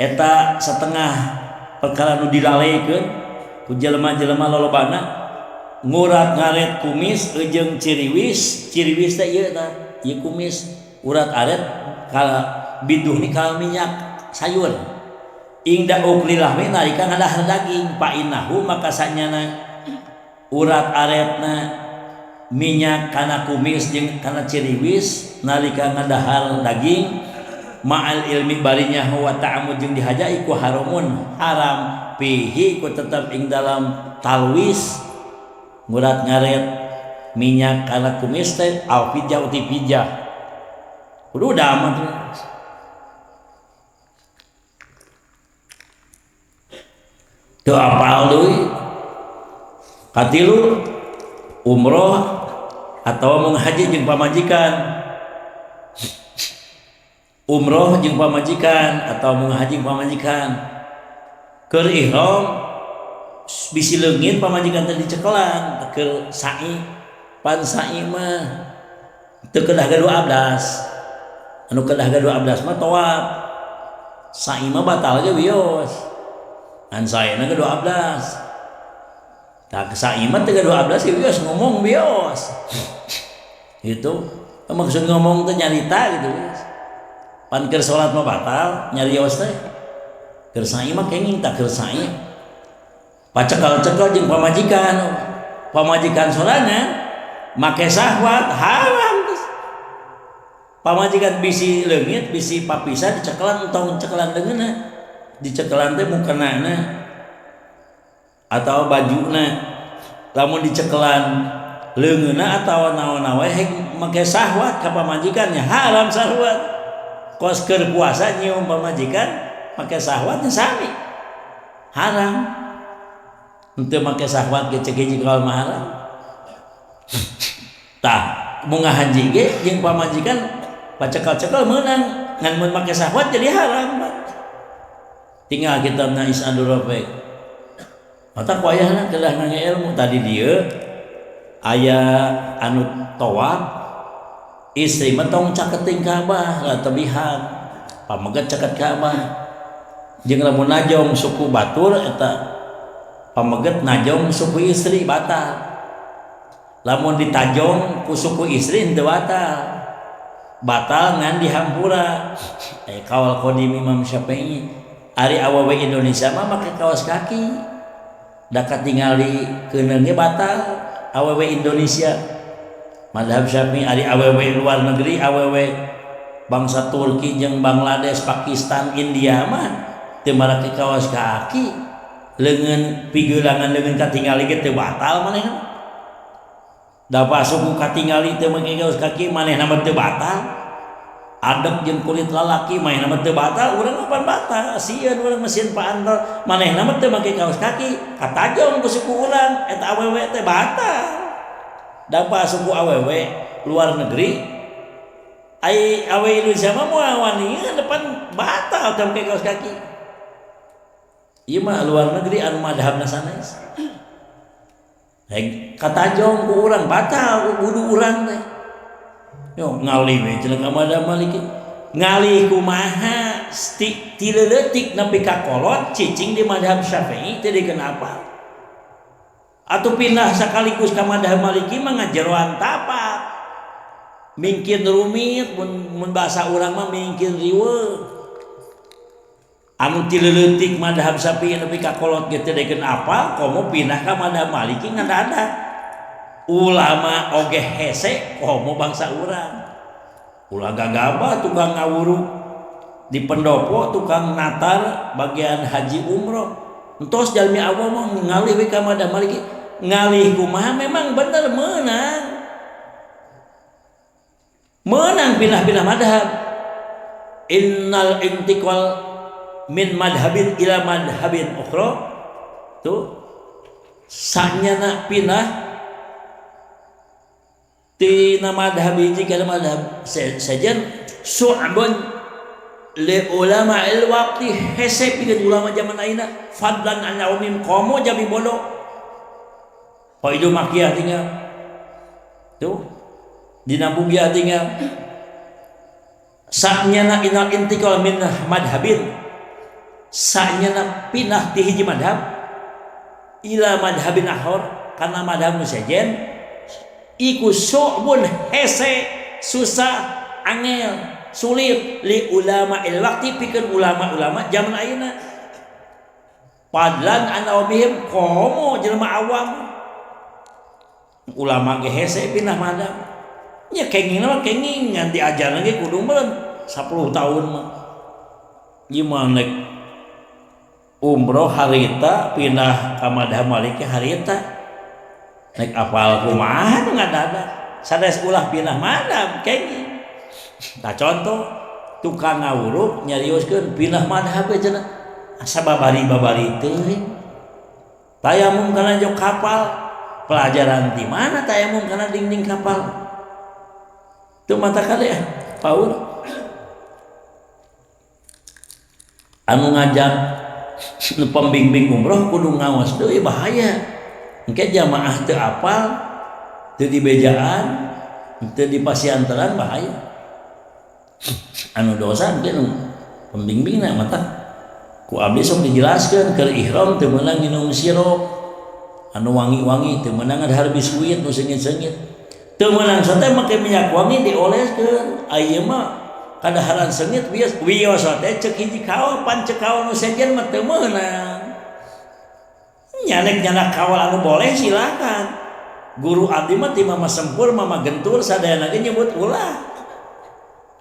Eta satengah perkara nu dilalekeun ku jelema-jelema lolobana ngurat ngaret kumis jeung ciriwis teh ieu tah ieu kumis urat aret kala biduhni kal minyak sayur ingda uklilah we nalika ngadahar daging pa innahu maka sanyana urat aretna minyak kana kumis jeung kana ciriwis nalika ngadahar daging ma'al ilmi barinya wa ta'amud jeung dihajai ku haramun haram fihi ku tetep ing dalam talwis ngurat ngaret minyak kana kumis teh al fijah uti fijah kudu damat teu apal deui. Katilu umroh atau mau haji jeung pamajikan. Umroh jeung pamajikan atau mau haji jeung pamajikan. Keur ihram bisi leungit pamajikan teh dicekelan keur sa'i. Pan sa'i mah teu kedah ga 12. Anu kedah ga 12 mah tawaf. Sa'i mah batal ge wios. An saena ge 12. Tak sa'i mah teu ga 12 wios ngomong wios. Gitu. Maksud ngomong teh nyarita gitu. Pan keur salat mah batal nyarios teh. Keur sa'i mah kenging tak keur sa'i. Pacekal-cekal jeung pamajikan. Pamajikan sorangan make sahwat haram. Pamajikan bisi leungit bisi papisah dicekelan entong cekelan leungeunna. Dicekelan teh mukenana atau bajuna. Lamun dicekelan leungeunna atawa naon-naon we make sahwat ka pamajikannya haram sahwat. Kos keur puasa nyium pamajikan make sahwatnya sami. Haram. Henteu make sahwat ge cek hiji kaul mah haram. Tah, mun ngahaji ge jeung pamajikan pacekal-cekal meunang ngan mun make sahwat jadi haram. Tinggal kita na isadur rafiq. Mata ku ayahna kedah nanya ilmu tadi dieu aya anu tawaf istri mah tong caketing Ka'bah latabihan pamegat caket Ka'bah jeung lamun najong suku batur eta pamegat najong suku istri batal. Lamun ditajong ku suku istri henteu batal. Batal ngan dihampura. Kawal qadim Imam Syafi'i ari awewe Indonesia mah make kaos kaki. Da katingali keuneung ge batal awewe Indonesia. Mazhab Syafi'i ari awewe luar negeri awewe bangsa Turki jeung Bangladesh, Pakistan, India mah teu make kaos kaki. Leungeun pigeulangan leungeun katingali ge teu batal manehna. Da suku katingali teu make kaos kaki manehna mah teu batal. Adeg jeung kulit lalaki manehna mah teu batal, urang mah pan batal. Sieun urang mesin paantel manehna mah teu make kaos kaki. Katajong ku suku urang eta awewe teh batal. Da suku awewe luar negeri ai awewe Indonesia mah moal wani depan batal teu make kaos kaki. Ieu mah luar negeri anu madhabna sanes. Katajong ku urang batal wudu urang teh. Yo ngalih we cenah ka madhab Maliki. Ngalih kumaha ti leutik nepi ka kolot cicing di madhab Syafi'i teh dikeun apa? Atuh pindah sakaligus ka madhab Maliki mah ngajeroan tapak. Mingkin rumit mun bahasa urang mah mingkin riweuh. Anu ti leutik madhab Syafi'i nepi ka kolot ge teh dikeun apa? Komo pindah ka madhab Maliki ngadadak. Ulama oge hese komo bangsa urang. Ulah gagabah tukang ngawuruk di pendopo tukang natar bagian haji umroh. Entos jalmi awam mah ngalih we ka madhab Maliki. Ngalih kumaha memang bener meunang. Meunang pindah-pindah madhab. Innal intiqal min madhabin ila madhabin ukhra. Tuh sanyana pindah tina madhab hiji ka madhab sajen su'bun li ulama il waqti hese pikeun ulama zaman ayeuna fadlan an yaumim qomo jami bodoh paidu makiyah tinggal tuh dina bugiyah tinggal sanyana inal intiqal min madhabin sanyana pindah ti hiji madhab ila madhabin akhar kana madhab nu sajen iku su'bun hese susah angel sulit li ulama il waqti pikeun ulama-ulama zaman ayeuna padlan an awbihim komo jelema awam ulama ge hese pindah madhab nya kenging mah kenging ngan diajarna ge kudu meureun 10 tahun mah ieu mah nek umroh harita pindah ka madhab Maliki harita nek apal kumaha nu ngadadak sanes ulah pindah madhab kenging. Tah contoh tukang ngawuruk nyarioskeun pindah madhab we cenah asa babari-babari teuing tayamum karena jok kapal pelajaran di mana tayamum karena dinding kapal itu mata kali ya Paul anu ngajak pembimbing umroh kudu ngawas deui bahaya engke jamaah teu apal teu di bejaan teu di pasianteran bahaya anu dosa engke nu pembimbingna mata ku abdi sok dijelaskeun keur ihram teu meunang minum sirop anu wangi-wangi teu meunang ngadahar biskuit nu seungit-seungit teu meunang teh make minyak wangi dioleskeun ieu mah kadaharan seungit wios teh ceuk hiji kawal pancek kawal nu sejen mah teu meunang nyanek kawal anu boleh silakan guru abdi mah ti mama sempur mama gentur sadayana ge nyebut ulah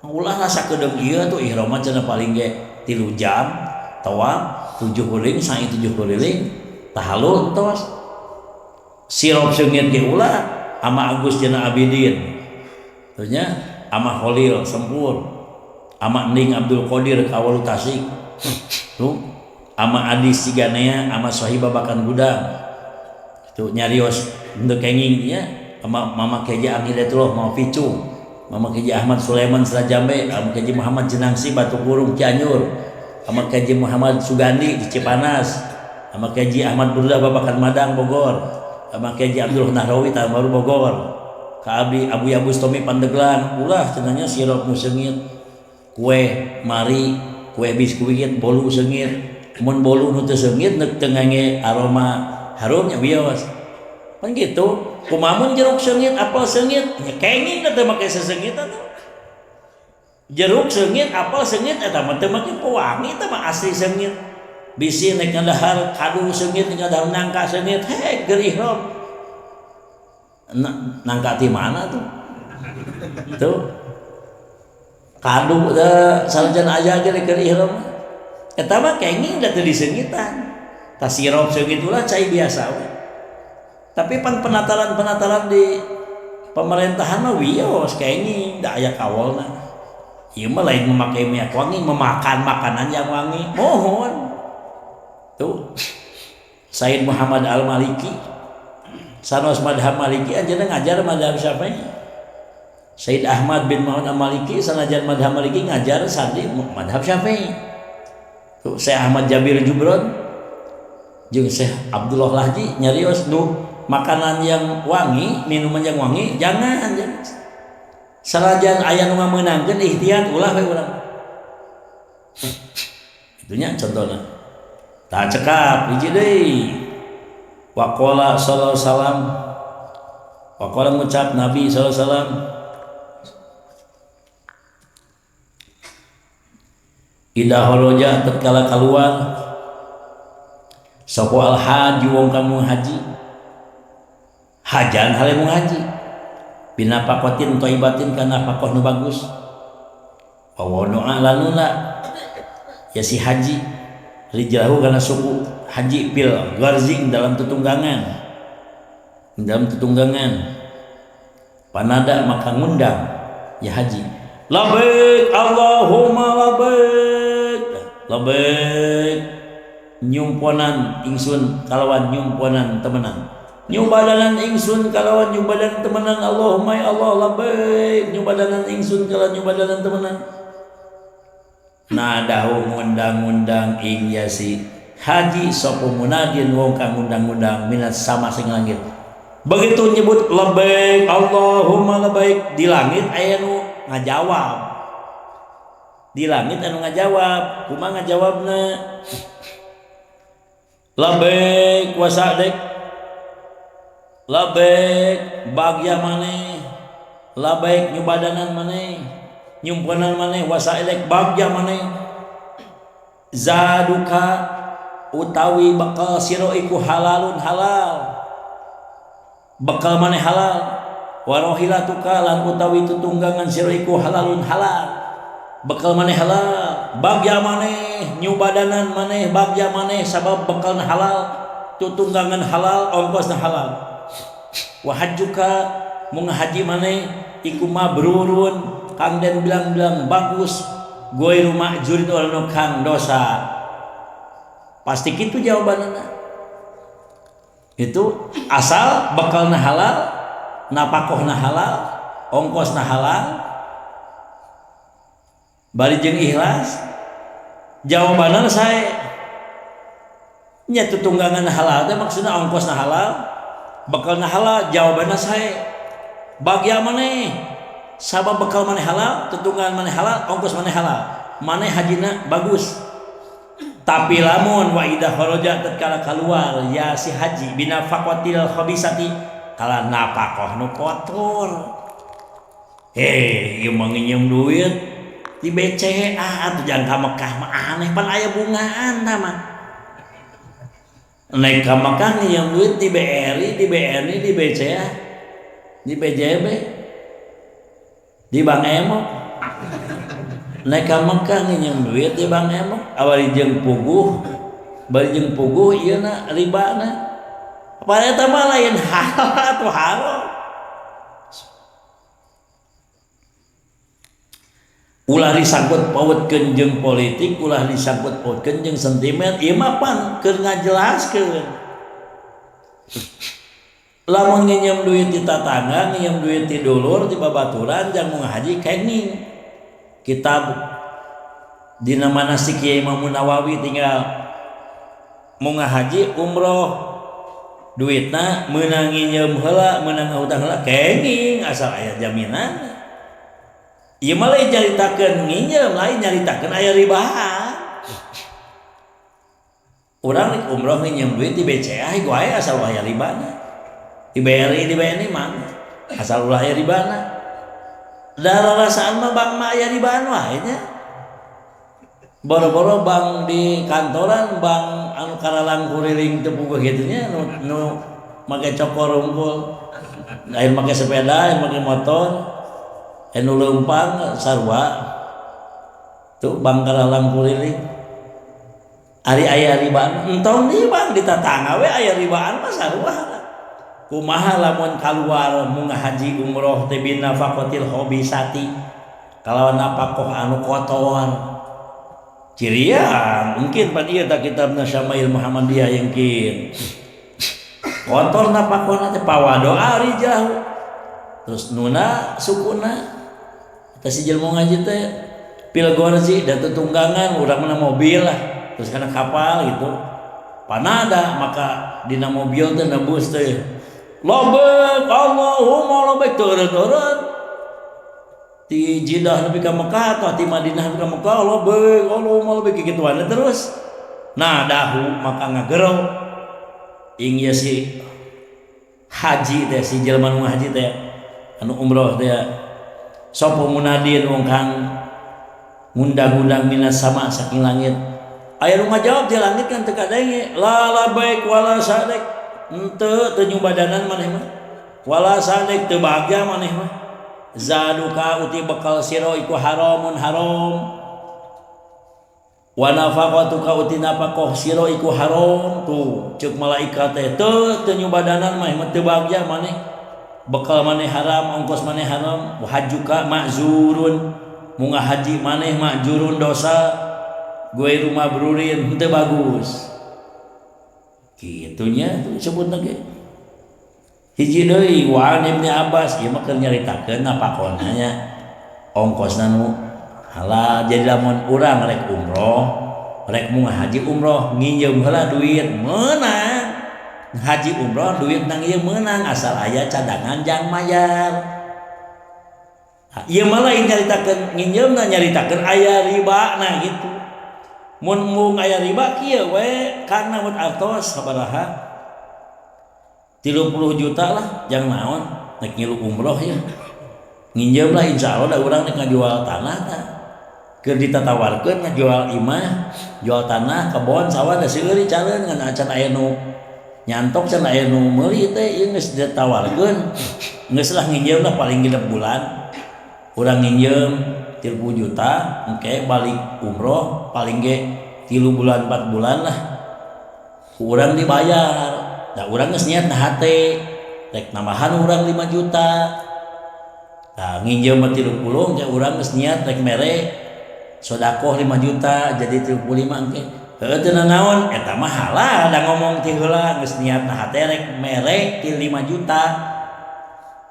lah sakedeung ieu tuh ihram mah cenah paling ge 3 jam tawaf 7 keliling sae 7 keliling tahalul tos sirop seungit ge ulah ama Agus Jena Abidin terusnya ama Khalil Sempur ama Ning Abdul Qadir Kawalu Tasik tuh ama Adis Siganea ama Sohibah Bakan Gudang tuh nyarios untuk kenging ya ama Mama Keja Amilatullah mau Picung Mama Keji Ahmad Sulaiman Serajambe ama Keji Muhammad Jenangsi Batu Kurung Cianjur ama Keji Muhammad Sugandi di Cipanas ama Keji Ahmad Burdah Babakan Madang Bogor ama Keji Abdul Nahrawi Tambaru Bogor ka abdi Abu Yabus Tomi Pandeglang ulah cenanya sirop nu seungit kue mari kue biskuit bolu seungit mun bolu nu teu seungit neuk teu ngangge aroma harumnya bios pan kitu kumaha jeruk seungit apel seungit nya kenging teu make seseungitan jeruk seungit apel seungit eta mah teu make pewangi eta mah asli seungit bisi nek ngandahar kadu seungit ngandahar nangka seungit he keur ihram nangka ti mana tuh tuh kadu teh sanajan aya ge keur ihram eta mah kenging da teu diseungitan ta sirop seungit ulah cai biasa we tapi pan penataran di pemerintahan mah wios kenging da aya kawalna ieu mah lain memakai minyak wangi memakan makanan yang wangi mohon tuh Said Muhammad Al-Maliki sanos madhab Maliki anjeunna ngajar madhab Syafi'i Said Ahmad bin Muhammad Al-Maliki sanajan madhab Maliki ngajar sandi madhab Syafi'i tuh Syekh Ahmad Jabir Jubron jeung Syekh Abdullah Lahji nyarios nu makanan yang wangi, minuman yang wangi, jangan. Sanajan aya nu ngameunangkeun ihtiyat ulah we urang. Itunya contohna. Tah cekap hiji deui. Wa qala sallallahu alaihi wasallam wa qala ngucap Nabi sallallahu alaihi wasallam Ida horoja tatkala keluar sapa al haji wong kamu haji hajan halemu haji binapakotin toibatin kana pakoh nu bagus wa doa lanuna ya si haji rijlahu kana suku haji pil garzing dalam tetunggangan panada maka ngundang ya haji labbaik Allahumma labbaik nyumponan ingsun kalawan nyumponan temenan nyubadanan ingsun kalawan nyubadanan temenan Allahumma ya Allah labbaik nyubadanan ingsun kalawan nyubadanan temenan nadahu ngundang-undang ing yasi haji sapa munadin wong kang ngundang-undang minat sama sing langit begitu nyebut labbaik Allahumma labbaik di langit aya nu ngajawab di langit anu ngajawab kumaha ngajawabna labbaik wa sa'daik labbaik bagya maneh labbaik nyubadanan maneh nyumponan maneh wa sa'daik bagya maneh zaduka utawi bakal sira iku halalun halal bakal maneh halal wa rohilatuka lan utawi tutunggangan sira iku halalun halal bakal maneh halal bagya maneh nyubadanan maneh bagya maneh sabab bakalna halal tutunggangan halal ongkosna halal wa hajjuka mung haji maneh iku mabrurun kang den bilang-bilang bagus ghairu ma'jurin anu kang dosa pasti kitu jawabanna Itu asal bekalna halal, napakohna halal, ongkosna halal, bari jeung ikhlas. Jawabanna sae nya tutunggangan halal teh maksudna ongkosna halal, bekalna halal, jawabanna sae bagya maneh sabab bekal maneh halal, tutunggangan maneh halal, ongkos maneh halal, maneh hajina bagus. Tapi lamun wa idza kharaja tatkala keluar ya si haji binafaqatil khabisati kala napakoh nu kotor. Ieu mah nginjem duit di BCA atuh jangan ka Mekah mah aneh pan aya bungaan tah mah. Naik ka Mekah nginjem duit di BRI, di BNI, di BCA, di BJB, di Bank Emok. Naik ka Mekah nginjem duit di Bank Emok, abari jeung puguh, bari jeung puguh ieu na ribana. Padahal eta mah lain halal atuh haram. Ulah disangkut pautkeun jeung politik, ulah disangkut pautkeun jeung sentimen, ieu mah pan keur ngajelaskeun. Lamun nginjem duit di tatangga, nginjem duit di dulur, di babaturan, jang mau ngahaji kenging. Kitab dina manasik Kiai Imam Nawawi tinggal mau ngahaji umroh duitna meunang nginjem heula, meunang ngahutang heula kenging asal aya jaminan. Ieu mah lain nyaritakeun nginjem, lain nyaritakeun aya ribahan. Urang rek umroh nginjem duit di BCA wae asal aya ribana. Di BRI, di BNI mah asal ulah aya ribana. Darah rasaan mah bank mah aya ribaan wae nya. Boro-boro bank di kantoran, bank anu karalang kuriling teu boga kitu nya nu make cokor unggul. Lain make sepeda, lain make motor. Anu leumpang sarua. Tuh bank karalang kuriling. Ari aya ribaan, entong di bank di tatangga we aya ribaan mah sarua. Kumaha lamun kaluar mun haji umroh teh bin nafaqatil khabisati kalawan napakoh anu kotor cirian mungkin pan ieu ta kitabna Syama'il Muhammadiyah yangkin kotor napakohna teh pawado ari jauh terus nuna sukuna eta si jelema ngaji teh pilgorzi da tutunggangan urang mana mobil lah terus kana kapal gitu panada maka dina mobil teh nebus teh lobek Allahumma lobek turun ti Jeddah nepi ka Mekah atau ti Madinah nepi ka Mekah lobek Allahumma lobek kigituan terus nah dahu maka ngagerong ing ya si haji teh si jelema nu haji teh anu umroh teh sapa munadin wong kang ngundang-undang minas sama saking langit aya nu ngajawab di langit kan teu kadenge la labaik wala sadik henteu teu nyubadanan maneh mah wala sadik teu bahagia maneh mah zaduka uti bekal sira iku haramun haram wa nafaqatuka uti napakoh sira iku haram tuh ceuk malaikat teh teu nyubadanan maneh mah teu bahagia maneh bekal maneh haram ongkos maneh haram wa hajjuka ma'zurun munga haji maneh ma'jurun dosa gue rumah brurin henteu bagus kitunya tuh disebut lagi hiji deui wa Ibnu Abbas ieu mah keur nyaritakeun napakohna nya ongkosna nu halal jadi lamun urang rek umroh rek mun haji umroh nginjem heula duit meunang haji umroh duit nang ieu meunang asal aya cadangan jang mayar ieu mah lain nyaritakeun nginjemna nyaritakeun aya ribana gitu mun aya riba kieu we kana mun artos sabaraha 30 juta lah jang naon nek ngilu umroh ya nginjem lah insyaallah da urang nek ngajual tanah tah keur ditatawarkeun ngajual imah jual tanah kebon sawah da seueur careun ngan acan aya nu nyantok can aya nu meuli teh ieu geus ditawarkeun geus lah nginjem lah paling 6 bulan urang nginjem 30 juta engke balik umroh paling ge 3 bulan 4 bulan lah urang dibayar da urang geus niat na hate rek nambahan urang 5 juta nah nginjem 30 nya urang geus niat rek mere sedekah 5 juta jadi 35 engke teu naon eta mah halal da ngomong ti heula geus niat hate rek mere ti 5 juta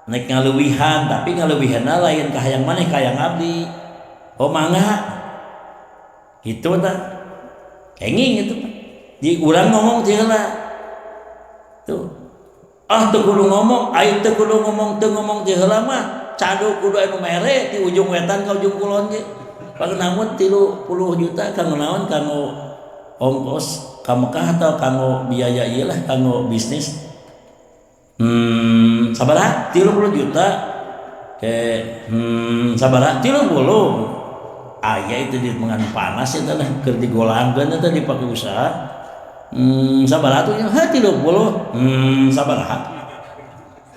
nek ngaleuwihan tapi ngaleuwihanna lain ka hayang maneh ka hayang abdi oh mangga kitu tah kenging itu di urang ngomong ti heula tuh teu kudu ngomong aya teu kudu ngomong teu ngomong ti heula mah cadu kudu anu mere di ujung wetan ka ujung kulon ge pangenamun 30 juta kanggo naon kanggo ongkos ka Mekah atau kanggo biaya ieu lah kanggo bisnis sabaraha 30 juta ke sabaraha 30 aya itu di mengan panas eta nah keur digolangkeun eta dipake usaha sabaraha tuh 30 sabaraha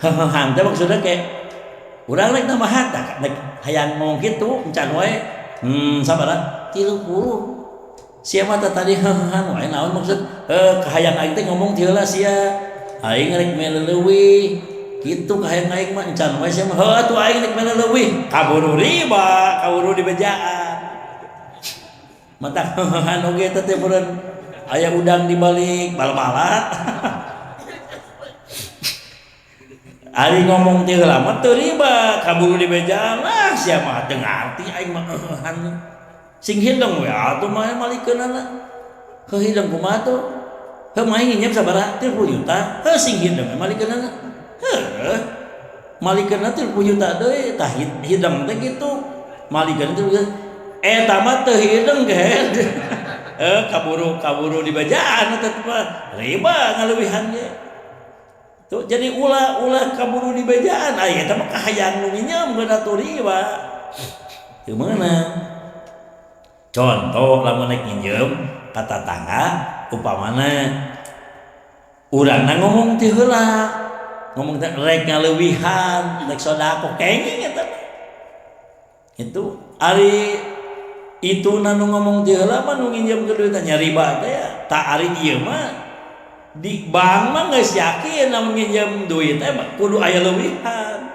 hante maksudnya kayak urang rek tambahan nek hayang ngomong kitu encan wae sabaraha 30 sia mah tadi wae naon maksud kahayang aing teh ngomong ti heula sia aing rek meleleuwih kitu kahayang aing mah encan wae sia mah heuh atuh aing rek meleleuwih kaburu riba kaburu dibejaan mata oge teh beureun aya udang di balik bal-balat ari ngomong teh heula mah teu riba kaburu dibejaan lah sia mah teu ngarti aing mah sing hidung we atuh mah malikeunana heuh hidung kumaha tuh heuh mah nginjem sabaraha 30 juta heuh sing hidung malikeunana heuh malikeunna 30 juta deui tah hidung teh kitu malikeun teh eta mah teu hidung ge kaburu dibejaan eta mah riba ngaleuwihan ge tuh jadi ulah kaburu di bejaan aya eta mah kahayang nu nginjem geus atuh riba teu meunang contoh lamun nek nginjem ka tatangga upamana urangna ngomong ti heula ngomong teh rek ngaleuwihan rek sodako kenging eta itu ari itu nu ngomong ti heula mah nu nginjem ke duit nya riba teh tak ari ieu mah di bank mah geus yakin lamun nginjem duit teh kudu aya leuwihan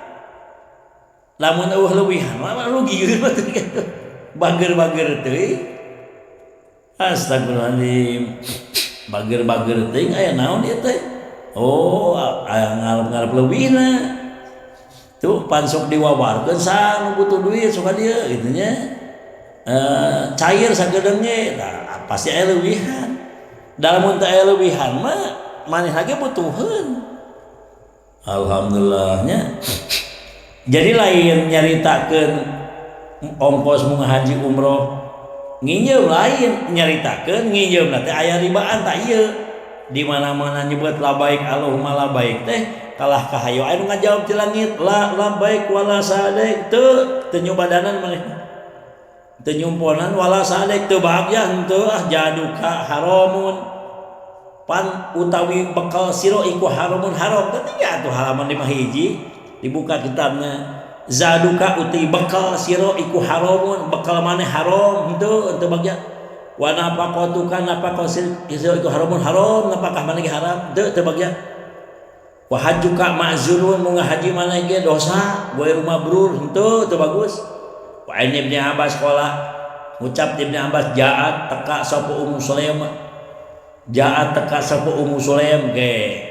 lamun eueuh leuwihan mah rugi geus mah teh kitu bager-bager teuing astagfirullahaladzim bager-bager teuing aya naon ieu teh oh aya ngarep-ngarep leuwihna tuh pan sok diwawarkeun sa nu butuh duit sok ka dieu kitu nya cair sagedeung ge tah pasti aya leuwihan dalam teu aya leuwihan mah maneh lagi butuheun alhamdulillahnya jadi lain nyaritakeun ongkos mun haji umroh nginjem lain nyaritakeun nginjemna teh aya ribaan tak ieu di mana-mana nyebut labaik Allahumma labaik teh kalah kahayo anu ngajawab ti langit la labaik wala sa'alaik teu nyobadanan maneh teu nyumponan wala sa'alaik teu bahagia henteu jaduka haramun pan utawi bekal siro iku haramun haram ketiga tuh halaman 5 hiji dibuka kitabna zaduka uti bekal siro iku haramun bekal maneh haram henteu bahagia wa nafaqatuka nafaqah siro iku haramun haram napakah maneh haram teu bahagia wa hajjuka ma'zurun mun haji maneh ge dosa ghairu mabrur henteu teu bagus wa Ibnu Abbas qala ngucap Ibnu Abbas jaat teka sapa Ummu Sulaim jaat teka sapa Ummu Sulaim ge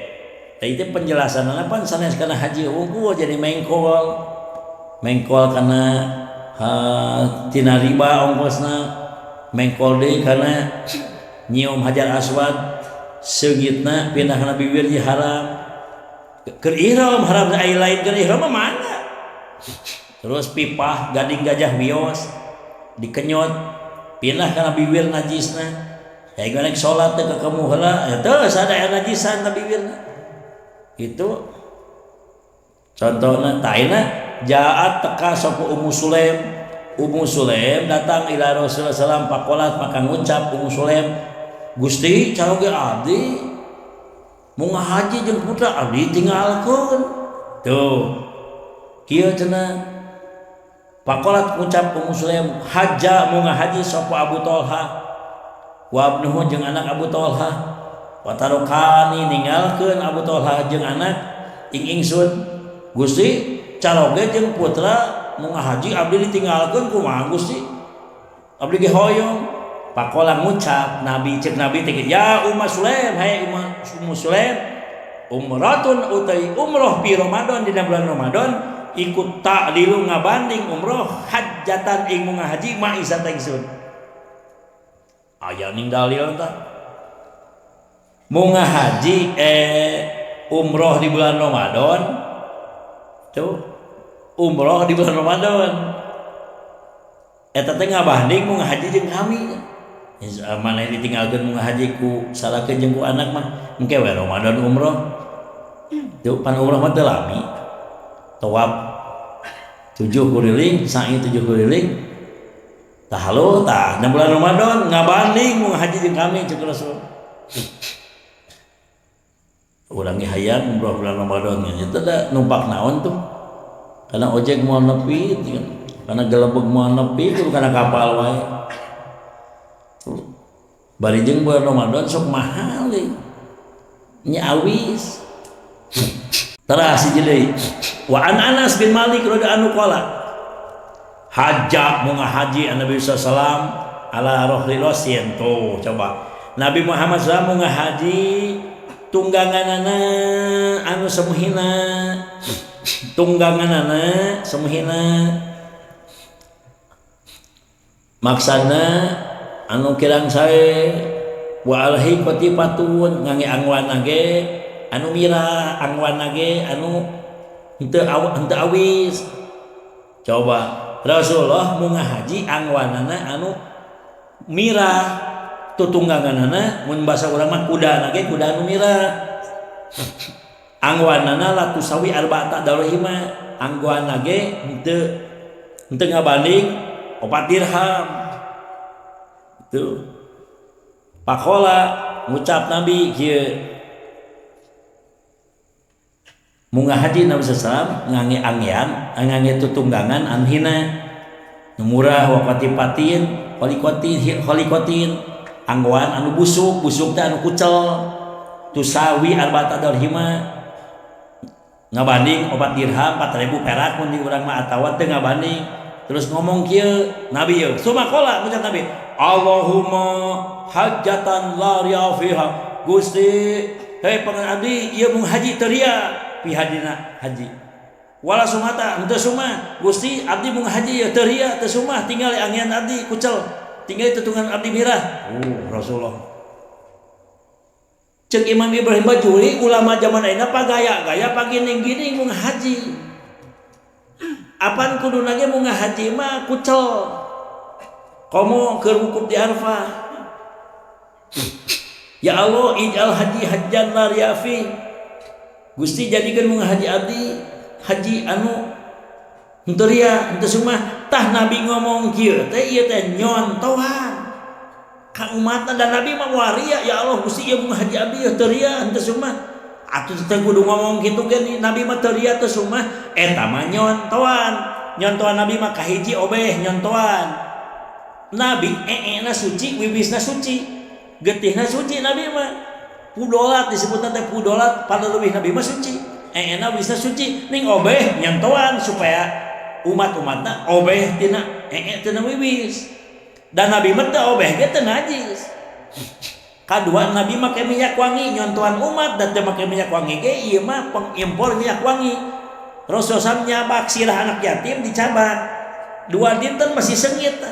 teh itu penjelasanna pan sanes kana haji unggul jadi mengkol kana tina riba ongkosna mengkol deui kana nyium hajar aswad seugitna pindah kana bibir ji haram keur ihram haram ai lain keur ihram mah mana terus pipah gading gajah bios dikenyot pindah kana bibir najisna kayak gue sholat ke kamu heula teu sada aya najisan na bibirna itu contohna taina jaat teka sapa Ummu Sulaim datang ila Rasulullah sallallahu pakolat maka ngucap Ummu Sulaim Gusti caroge abdi mun haji jeung putra abdi tinggalkeun tuh kieu cenah pakolat ngucap Ummu Sulaim hajja mun haji sapa Abu Thalha wa abnuhu jeung anak Abu Thalha wa tarokani ninggalkeun Abu Thalha jeung anak ingsun Gusti caroge jeung putra mun haji abdi ditinggalkeun kumaha Gusti abdi ge hoyong pakola ngucap Nabi cek Nabi teh ya Ummu Sulaim hai Ummu Sulaim umratun utai umroh pi Ramadan dina bulan Ramadan ikut ta'dilu ngabanding umroh hajjatan ing munga haji ma'isa ingsun aya ning dalil tah munga haji umroh di bulan Ramadan tuh umroh di bulan Ramadan eta teh ngabanding munga haji jeung kami mana ditinggalkeun munga haji ku salakeun jeung ku anak mah engke we Ramadan umroh tuh pan umroh mah teu lami tawaf 7 kuliling sa'i 7 kuliling tah halu tah na bulan Ramadan ngabanding munga haji jeung kami cek Rasul urang ge hayang umroh bulan Ramadan nya teh da numpak naon tuh kana ojek moal nepi kana gelebeg moal nepi kudu kana kapal wae bari jeung bulan Ramadan sok mahal nya awis teras hiji deui wa an Anas bin Malik radhiyallahu anhu qala hajjah munga haji Nabi sallallahu ala rohli rosin tuh coba Nabi Muhammad SAW munga haji tungganganana anu semuhina tungganganana semuhina maksana anu kirang sae wa alhi patipatun ngange angwana ge anu mira angwana ge anu henteu awis coba Rasulullah munga haji angwanana anu mira tutungganganana mun basa urang mah kudana ge kuda anu mira angwanana la tusawi arba'ata dirham angwana ge henteu ngabanding 4 dirham tuh pakola ngucap Nabi kieu munga haji Nabi sallallahu ngange angyan ngange tutunggangan anhina murah wa patipatin khalikotin angwan anu busuk teh anu kucel tusawi arba'ata dirham ngabanding 4 dirham 4.000 perak mun di urang mah atawa teu ngabanding terus ngomong kieu Nabi yeuh sumakola ngucap Nabi Allahumma hajjatan la riya fiha Gusti hei pangan abdi ieu mung haji teu ria pi hadina haji wala sumata henteu sumah Gusti abdi mung haji ya teu ria teu sumah tinggal angyan abdi kucel tinggal tutungan abdi mirah Rasulullah cek Imam Ibrahim Bajuri ulama zaman ayeuna pagaya-gaya pagining-gining mung haji apan kuduna ge mung haji mah kucel komo keur wukuf di Arafah ya Allah ij'al haji hajjan la riya fi Gusti jadikeun mung haji abdi haji anu henteu ria henteu sumah tah Nabi ngomong kieu teh ieu teh nyontohan ka umatna dan Nabi mah waria ya Allah Gusti ieu mung haji abdi teu ria henteu sumah atuh teh kudu ngomong kitu ge Nabi mah teu ria teu sumah eta mah nyontohan Nabi mah kahiji obeh nyontohan Nabi na suci wiwisna suci getihna suci Nabi mah pudolat disebutna teh pudolat pada leuwih Nabi mah suci na wisna suci ning obeh nyantoan supaya umat-umatna obeh tina tina wiwis dan Nabi mah teh obeh ge teu najis kadua Nabi make minyak wangi nyontoan umat dan teu make minyak wangi ge ieu mah pengimpor minyak wangi Rasulullah nyabak sirah anak yatim dicabak 2 dinten masih sengit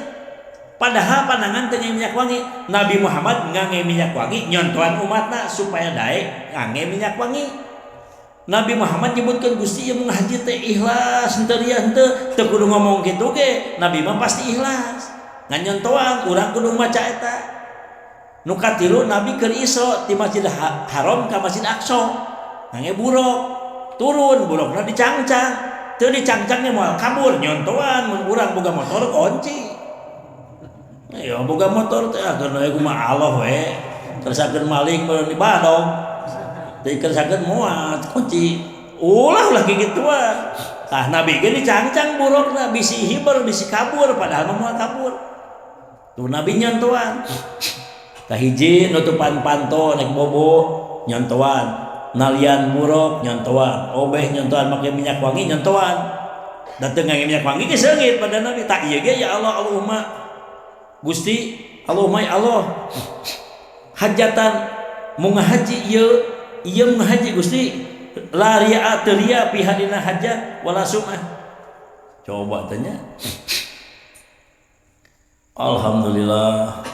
padahal pandangan teu minyak wangi Nabi Muhammad ngange minyak wangi nyontoan umatna supaya daek ngange minyak wangi Nabi Muhammad nyebutkeun Gusti ieu mung haji teh ikhlas henteu ria henteu teu kudu ngomong kitu ge Nabi mah pasti ikhlas ngan nyontoan urang kudu maca eta nu katilu Nabi keur Isra ti Masjid Haram ka Masjid Aqsa ngange buruk turun burukna dicangcang teu dicangcang ge moal kabur nyontoan mun urang boga motor kunci ya boga motor teh karena aku mah Allah we kersakeun maling baru dibadong teh kersakeun moal kunci ulah kitu mah tah Nabi ge dicangcang burukna bisi hiber bisi kabur padahal mah moal kabur tuh Nabi nyontoan tah hiji nutupan panto naik bobo nyontoan nalian buruk nyontoan obeh nyontoan make minyak wangi nyontoan dan teu ngangge minyak wangi ge seungit pada Nabi tak ieu ge ya Allah Allahumma Gusti Allah hajatan mau ngahaji ieu ngahaji Gusti la riya teuria fi hadina hajat wala sum'ah. Coba tanya. Alhamdulillah